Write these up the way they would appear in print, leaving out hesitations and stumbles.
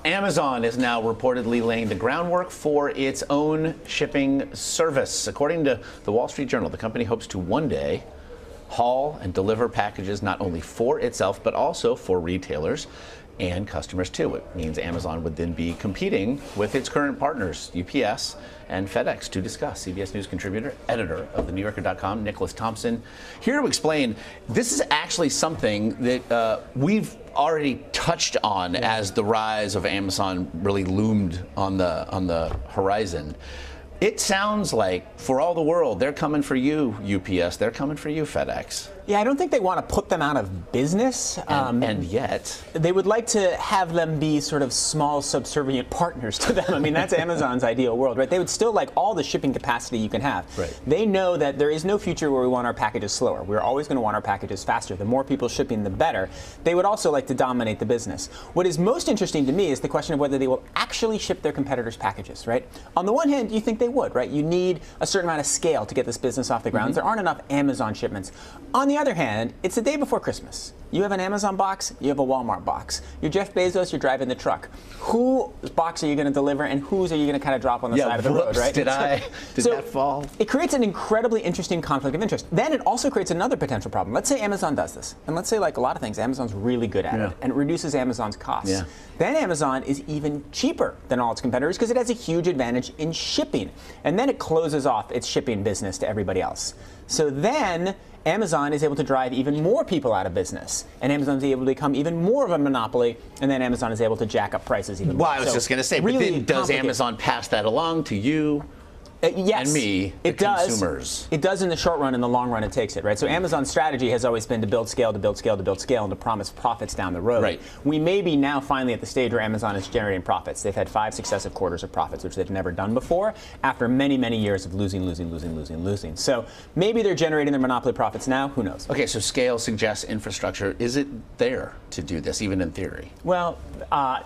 Amazon is now reportedly laying the groundwork for its own shipping service. According to the Wall Street Journal, the company hopes to one day haul and deliver packages not only for itself, but also for retailers and customers too. It means Amazon would then be competing with its current partners, UPS and FedEx. To discuss, CBS News contributor, editor of TheNewYorker.com, Nicholas Thompson, here to explain. This is actually something that we've already touched on as the rise of Amazon really loomed on the horizon. It sounds like, for all the world, they're coming for you, UPS. They're coming for you, FedEx. Yeah, I don't think they want to put them out of business. And yet they would like to have them be sort of small, subservient partners to them. I mean, that's Amazon's ideal world, right? They would still like all the shipping capacity you can have. Right. They know that there is no future where we want our packages slower. We're always going to want our packages faster. The more people shipping, the better. They would also like to dominate the business. What is most interesting to me is the question of whether they will actually ship their competitors' packages, right? On the one hand, you think they would, right? You need a certain amount of scale to get this business off the ground. There aren't enough Amazon shipments. On the other hand, it's the day before Christmas. You have an Amazon box, you have a Walmart box. You're Jeff Bezos, you're driving the truck. Whose box are you going to deliver, and whose are you going to kind of drop on the side of the road, right? Did that fall? It creates an incredibly interesting conflict of interest. Then it also creates another potential problem. Let's say Amazon does this, and let's say, like a lot of things, Amazon's really good at it, and it reduces Amazon's costs. Yeah. Then Amazon is even cheaper than all its competitors because it has a huge advantage in shipping. And then it closes off its shipping business to everybody else. So then Amazon is able to drive even more people out of business, and Amazon is able to become even more of a monopoly, and then Amazon is able to jack up prices even more. Well, I was just going to say, really but then does Amazon pass that along to you? Yes, and me, the consumers. It does in the short run. In the long run, it takes it, right? So Amazon's strategy has always been to build scale, to build scale, to build scale, and to promise profits down the road. Right. We may be now finally at the stage where Amazon is generating profits. They've had 5 successive quarters of profits, which they've never done before, after many, many years of losing. So maybe they're generating their monopoly profits now. Who knows? Okay, so scale suggests infrastructure. Is it there to do this, even in theory? Well,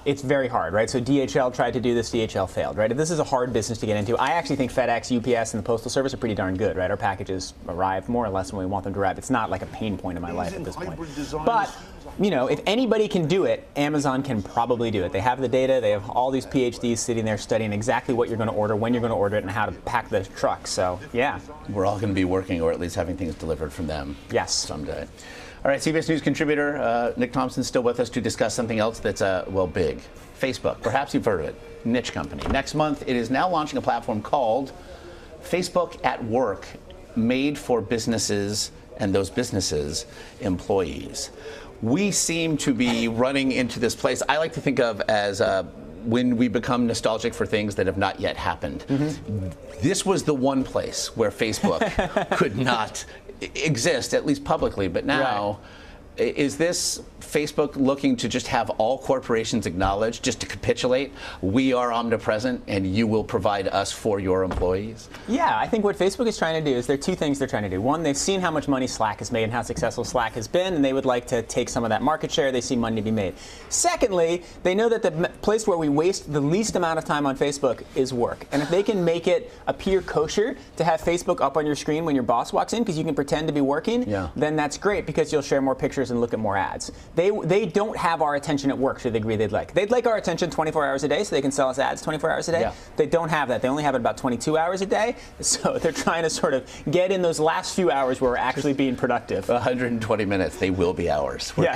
it's very hard, right? So DHL tried to do this. DHL failed, right? This is a hard business to get into. I actually think FedEx, UPS, and the Postal Service are pretty darn good, right? Our packages arrive more or less when we want them to arrive. It's not like a pain point in my life at this point. But, you know, if anybody can do it, Amazon can probably do it. They have the data. They have all these PhDs sitting there studying exactly what you're going to order, when you're going to order it, and how to pack the truck. So, yeah. We're all going to be working, or at least having things delivered from them someday. All right, CBS News contributor Nick Thompson still with us to discuss something else that's, well, big. Facebook. Perhaps you've heard of it. Niche company. Next month, it is now launching a platform called Facebook at Work, made for businesses and those businesses' employees. We seem to be running into this place I like to think of as when we become nostalgic for things that have not yet happened. This was the one place where Facebook could not exist, at least publicly, but now is this Facebook looking to just have all corporations acknowledge, just to capitulate, we are omnipresent and you will provide us for your employees? Yeah, I think what Facebook is trying to do is there are 2 things they're trying to do. One, they've seen how much money Slack has made and how successful Slack has been, and they would like to take some of that market share. They see money to be made. Secondly, they know that the place where we waste the least amount of time on Facebook is work. And if they can make it appear kosher to have Facebook up on your screen when your boss walks in because you can pretend to be working, then that's great because you'll share more pictures and look at more ads. They don't have our attention at work to the degree they'd like. They'd like our attention 24 hours a day so they can sell us ads 24 hours a day. They don't have that. They only have it about 22 hours a day. So they're trying to sort of get in those last few hours where we're actually being productive. 120 minutes. They will be hours. We're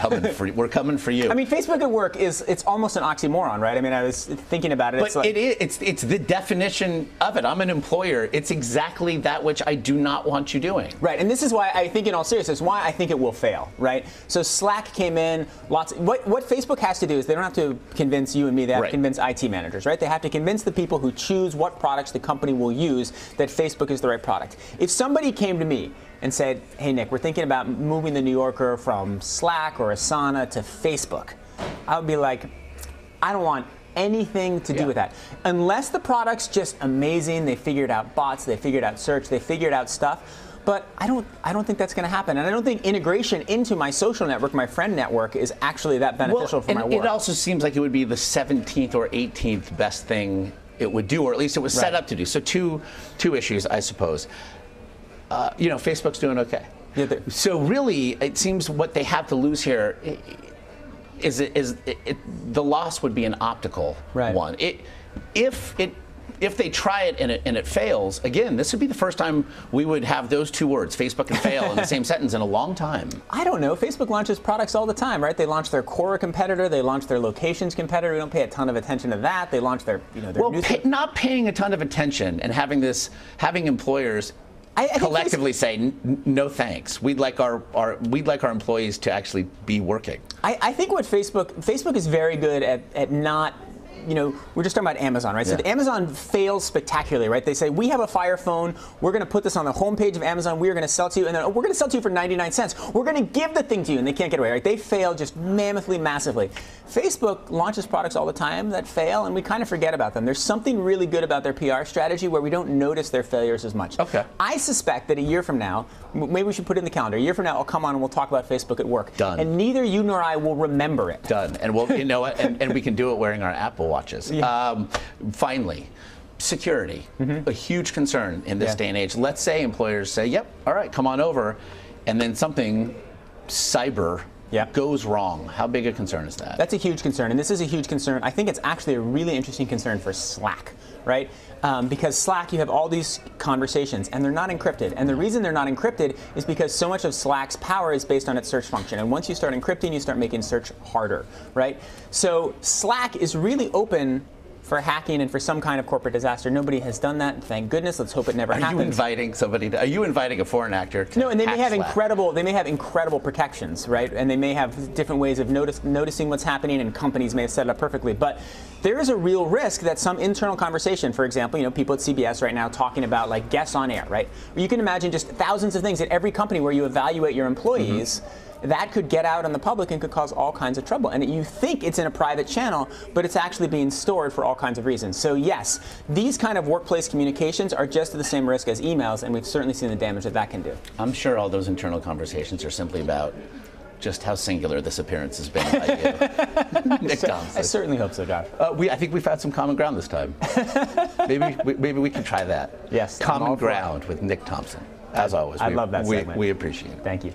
coming for you. I mean, Facebook at Work it's almost an oxymoron, right? I mean, I was thinking about it. But it's the definition of it. I'm an employer. It's exactly that which I do not want you doing. Right, and this is why I think, in all seriousness, why I think it will fail, right? So Slack came in, what Facebook has to do is they don't have to convince you and me, they have to convince IT managers, right? They have to convince the people who choose what products the company will use that Facebook is the right product. If somebody came to me and said, hey Nick, we're thinking about moving the New Yorker from Slack or Asana to Facebook, I would be like, I don't want anything to do with that. Unless the product's just amazing, they figured out bots, they figured out search, they figured out stuff. But I don't think that's going to happen. And I don't think integration into my social network, my friend network, is actually that beneficial for my work. It also seems like it would be the 17th or 18th best thing it would do, or at least it was set up to do. So two issues, I suppose. Facebook's doing okay. So really, it seems what they have to lose here the loss would be an optical one. If they try it and it fails, again, this would be the first time we would have those two words, Facebook and fail, in the same sentence in a long time. I don't know. Facebook launches products all the time, right? They launch their Quora competitor. They launch their locations competitor. We don't pay a ton of attention to that. They launch their, not paying a ton of attention and having employers collectively say no thanks. We'd like our employees to actually be working. I think what Facebook is very good at not. We're just talking about Amazon, right? Yeah. So Amazon fails spectacularly, right? They say, we have a Fire Phone. We're going to put this on the homepage of Amazon. We are going to sell to you. And then we're going to sell to you for 99 cents. We're going to give the thing to you. And they can't get away, right? They fail just mammothly, massively. Facebook launches products all the time that fail, and we kind of forget about them. There's something really good about their PR strategy where we don't notice their failures as much. Okay. I suspect that a year from now, maybe we should put it in the calendar. A year from now, I'll come on and we'll talk about Facebook at work. Done. And neither you nor I will remember it. Done. And we'll, and we can do it wearing our Apple Watches. Yeah. Finally, security, a huge concern in this day and age. Let's say employers say, yep, all right, come on over, and then something cyber goes wrong. How big a concern is that? That's a huge concern, and this is a huge concern. I think it's actually a really interesting concern for Slack, right? Because Slack, you have all these conversations, and they're not encrypted. And the reason they're not encrypted is because so much of Slack's power is based on its search function. And once you start encrypting, you start making search harder, right? So Slack is really open for hacking and for some kind of corporate disaster. Nobody has done that, thank goodness. Let's hope it never happens. Are you inviting a foreign actor to No, and they may have Slack? incredible protections, right? And they may have different ways of noticing what's happening, and companies may have set it up perfectly. But there is a real risk that some internal conversation, for example, people at CBS right now talking about like guests on air, right? You can imagine just thousands of things at every company where you evaluate your employees. That could get out on the public and could cause all kinds of trouble. And you think it's in a private channel, but it's actually being stored for all kinds of reasons. So yes, these kind of workplace communications are just at the same risk as emails, and we've certainly seen the damage that can do. I'm sure all those internal conversations are simply about just how singular this appearance has been by you. Nick Thompson. I certainly hope so, Josh. I think we've had some common ground this time. maybe we can try that. Yes. Common ground with Nick Thompson. As always, I love that segment. We appreciate it. Thank you.